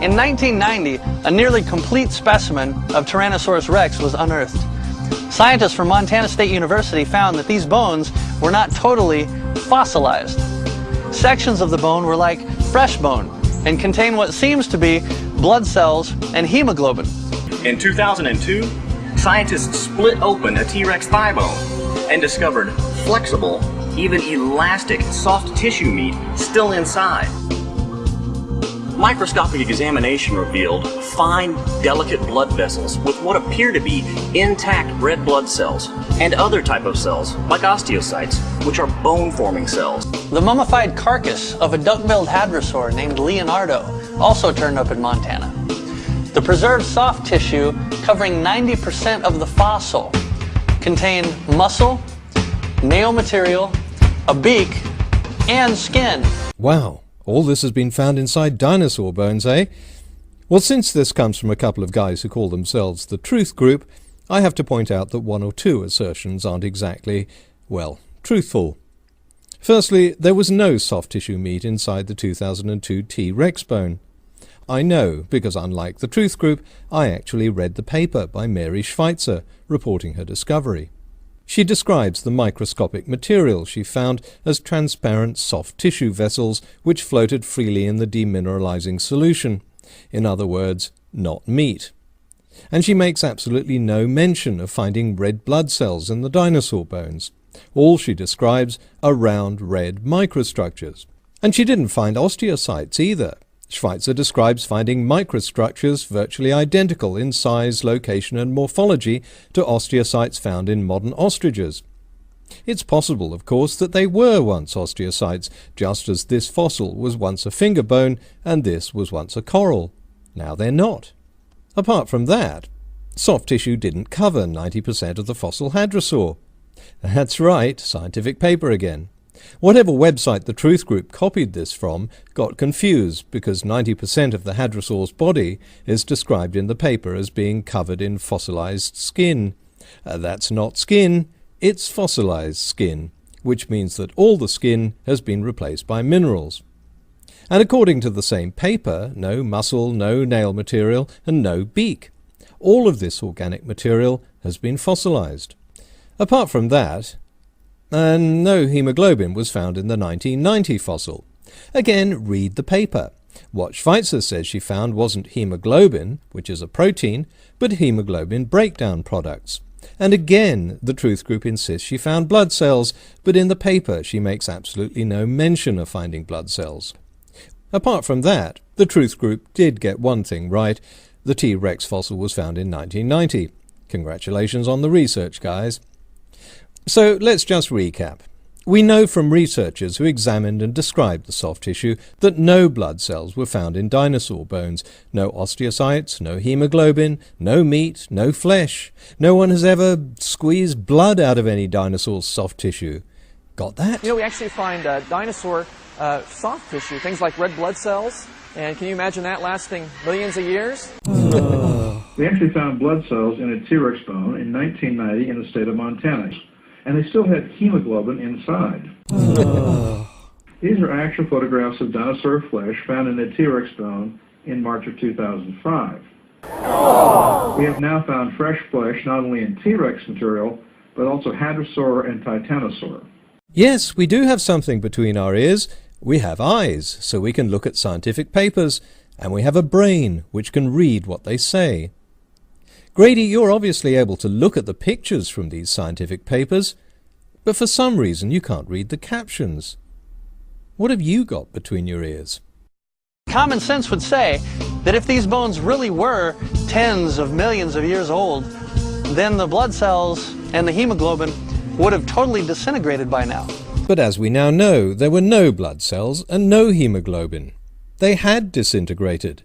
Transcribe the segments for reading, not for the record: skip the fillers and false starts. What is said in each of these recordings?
In 1990, a nearly complete specimen of Tyrannosaurus rex was unearthed. Scientists from Montana State University found that these bones were not totally fossilized. Sections of the bone were like fresh bone and contain what seems to be blood cells and hemoglobin. In 2002, scientists split open a T-Rex thigh bone and discovered flexible, even elastic, soft tissue meat still inside. Microscopic examination revealed fine, delicate blood vessels with what appear to be intact red blood cells and other type of cells, like osteocytes, which are bone-forming cells. The mummified carcass of a duck-billed hadrosaur named Leonardo also turned up in Montana. The preserved soft tissue, covering 90% of the fossil, contained muscle, nail material, a beak, and skin. Wow. All this has been found inside dinosaur bones, eh? Well, since this comes from a couple of guys who call themselves the Truth Group, I have to point out that one or two assertions aren't exactly, well, truthful. Firstly, there was no soft tissue meat inside the 2002 T-Rex bone. I know, because unlike the Truth Group, I actually read the paper by Mary Schweitzer reporting her discovery. She describes the microscopic material she found as transparent soft tissue vessels which floated freely in the demineralizing solution. In other words, not meat. And she makes absolutely no mention of finding red blood cells in the dinosaur bones. All she describes are round red microstructures. And she didn't find osteocytes either. Schweitzer describes finding microstructures virtually identical in size, location and morphology to osteocytes found in modern ostriches. It's possible, of course, that they were once osteocytes, just as this fossil was once a finger bone and this was once a coral. Now they're not. Apart from that, soft tissue didn't cover 90% of the fossil hadrosaur. That's right, scientific paper again. Whatever website the Truth Group copied this from got confused because 90% of the hadrosaur's body is described in the paper as being covered in fossilized skin. That's not skin, it's fossilized skin, which means that all the skin has been replaced by minerals. And according to the same paper, no muscle, no nail material, and no beak. All of this organic material has been fossilized. Apart from that, and no hemoglobin was found in the 1990 fossil. Again, read the paper. What Schweitzer says she found wasn't hemoglobin, which is a protein, but hemoglobin breakdown products. And again, the Truth Group insists she found blood cells, but in the paper she makes absolutely no mention of finding blood cells. Apart from that, the Truth Group did get one thing right. The T-Rex fossil was found in 1990. Congratulations on the research, guys. So let's just recap. We know from researchers who examined and described the soft tissue that no blood cells were found in dinosaur bones, no osteocytes, no hemoglobin, no meat, no flesh. No one has ever squeezed blood out of any dinosaur's soft tissue. Got that? You know, we actually find dinosaur soft tissue, things like red blood cells, and can you imagine that lasting millions of years? We actually found blood cells in a T-Rex bone in 1990 in the state of Montana. And they still had hemoglobin inside. These are actual photographs of dinosaur flesh found in a T-Rex bone in March of 2005. We have now found fresh flesh not only in T-Rex material, but also hadrosaur and titanosaur. Yes, we do have something between our ears. We have eyes, so we can look at scientific papers, and we have a brain, which can read what they say. Grady, you're obviously able to look at the pictures from these scientific papers, but for some reason you can't read the captions. What have you got between your ears? Common sense would say that if these bones really were tens of millions of years old, then the blood cells and the hemoglobin would have totally disintegrated by now. But as we now know, there were no blood cells and no hemoglobin. They had disintegrated.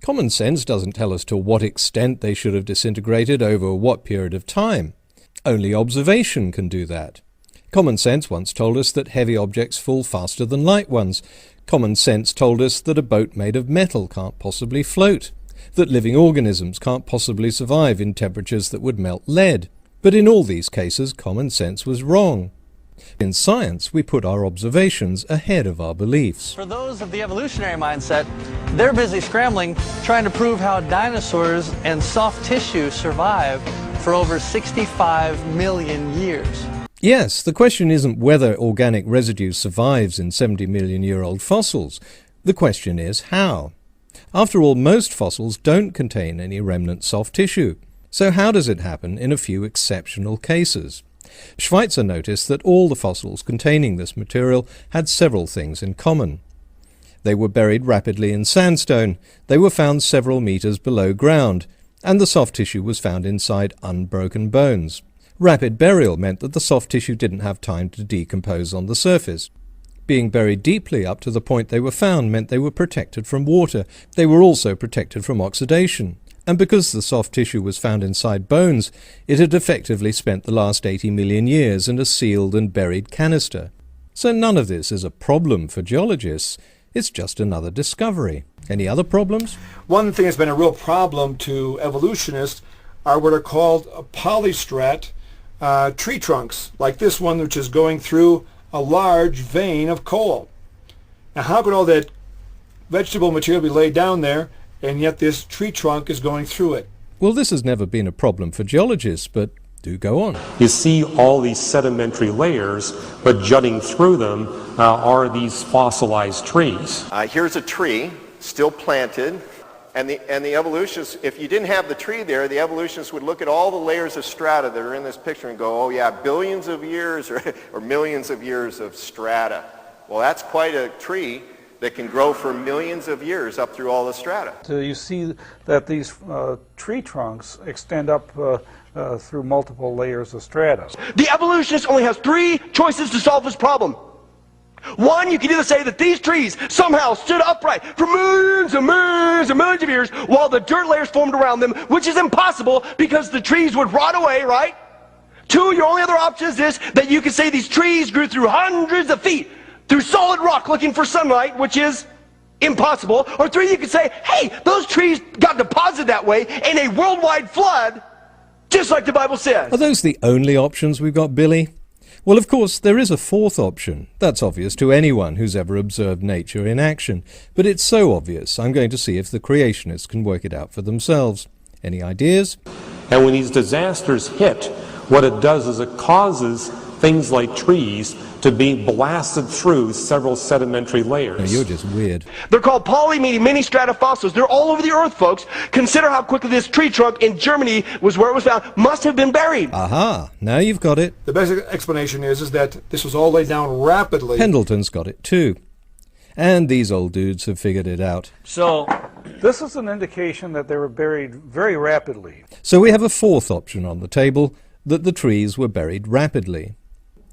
Common sense doesn't tell us to what extent they should have disintegrated over what period of time. Only observation can do that. Common sense once told us that heavy objects fall faster than light ones. Common sense told us that a boat made of metal can't possibly float, that living organisms can't possibly survive in temperatures that would melt lead. But in all these cases, common sense was wrong. In science, we put our observations ahead of our beliefs. For those of the evolutionary mindset, they're busy scrambling, trying to prove how dinosaurs and soft tissue survived for over 65 million years. Yes, the question isn't whether organic residue survives in 70-million-year-old fossils. The question is how. After all, most fossils don't contain any remnant soft tissue. So how does it happen in a few exceptional cases? Schweitzer noticed that all the fossils containing this material had several things in common. They were buried rapidly in sandstone, they were found several meters below ground, and the soft tissue was found inside unbroken bones. Rapid burial meant that the soft tissue didn't have time to decompose on the surface. Being buried deeply up to the point they were found meant they were protected from water. They were also protected from oxidation. And because the soft tissue was found inside bones, it had effectively spent the last 80 million years in a sealed and buried canister. So none of this is a problem for geologists. It's just another discovery. Any other problems? One thing that's been a real problem to evolutionists are what are called polystrat tree trunks, like this one, which is going through a large vein of coal. Now, how could all that vegetable material be laid down there, and yet this tree trunk is going through it? Well, this has never been a problem for geologists, but do go on. You see all these sedimentary layers, but jutting through them are these fossilized trees. Here's a tree, still planted, and the evolutionists, if you didn't have the tree there, the evolutionists would look at all the layers of strata that are in this picture and go, oh yeah, billions of years or millions of years of strata. Well, that's quite a tree that can grow for millions of years up through all the strata. So you see that these tree trunks extend up through multiple layers of strata. The evolutionist only has three choices to solve this problem. One, you can either say that these trees somehow stood upright for millions and millions and millions of years while the dirt layers formed around them, which is impossible because the trees would rot away, right? Two, your only other option is this, that you can say these trees grew through hundreds of feet through solid rock looking for sunlight, which is impossible. Or three, you could say, hey, those trees got deposited that way in a worldwide flood, just like the Bible says. Are those the only options we've got, Billy? Well, of course, there is a fourth option. That's obvious to anyone who's ever observed nature in action. But it's so obvious, I'm going to see if the creationists can work it out for themselves. Any ideas? And when these disasters hit, what it does is it causes things like trees to be blasted through several sedimentary layers. No, you're just weird. They're called poly, meaning many strata fossils. They're all over the earth, folks. Consider how quickly this tree trunk in Germany was where it was found. Must have been buried. Aha, now you've got it. The best explanation is that this was all laid down rapidly. Pendleton's got it too. And these old dudes have figured it out. So this is an indication that they were buried very rapidly. So we have a fourth option on the table, that the trees were buried rapidly.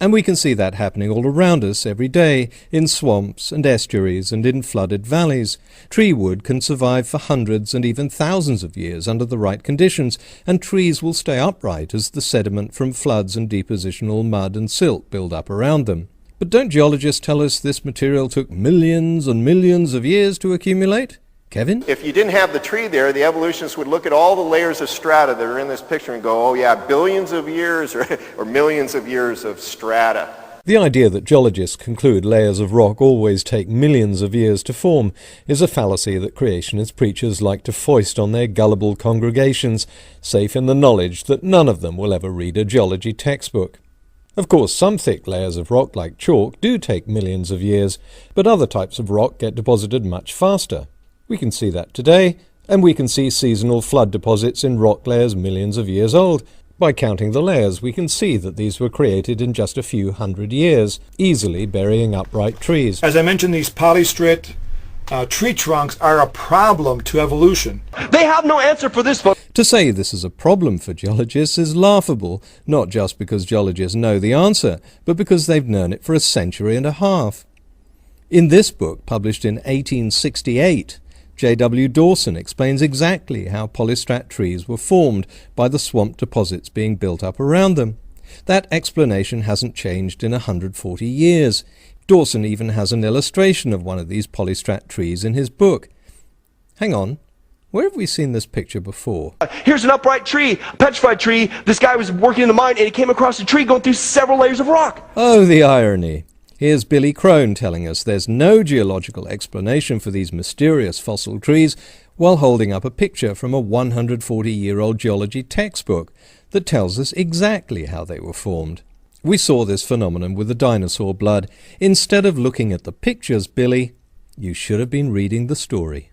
And we can see that happening all around us every day, in swamps and estuaries and in flooded valleys. Tree wood can survive for hundreds and even thousands of years under the right conditions, and trees will stay upright as the sediment from floods and depositional mud and silt build up around them. But don't geologists tell us this material took millions and millions of years to accumulate? Kevin? If you didn't have the tree there, the evolutionists would look at all the layers of strata that are in this picture and go, oh yeah, billions of years or millions of years of strata. The idea that geologists conclude layers of rock always take millions of years to form is a fallacy that creationist preachers like to foist on their gullible congregations, safe in the knowledge that none of them will ever read a geology textbook. Of course, some thick layers of rock like chalk do take millions of years, but other types of rock get deposited much faster. We can see that today, and we can see seasonal flood deposits in rock layers millions of years old. By counting the layers, we can see that these were created in just a few hundred years, easily burying upright trees. As I mentioned, these polystrat tree trunks are a problem to evolution. They have no answer for this, folks. To say this is a problem for geologists is laughable, not just because geologists know the answer, but because they've known it for a century and a half. In this book, published in 1868, J.W. Dawson explains exactly how polystrat trees were formed by the swamp deposits being built up around them. That explanation hasn't changed in 140 years. Dawson even has an illustration of one of these polystrat trees in his book. Hang on, Where have we seen this picture before? Here's an upright tree, a petrified tree. This guy was working in the mine and he came across a tree going through several layers of rock. Oh, the irony. Here's Billy Crone telling us there's no geological explanation for these mysterious fossil trees while holding up a picture from a 140-year-old geology textbook that tells us exactly how they were formed. We saw this phenomenon with the dinosaur blood. Instead of looking at the pictures, Billy, you should have been reading the story.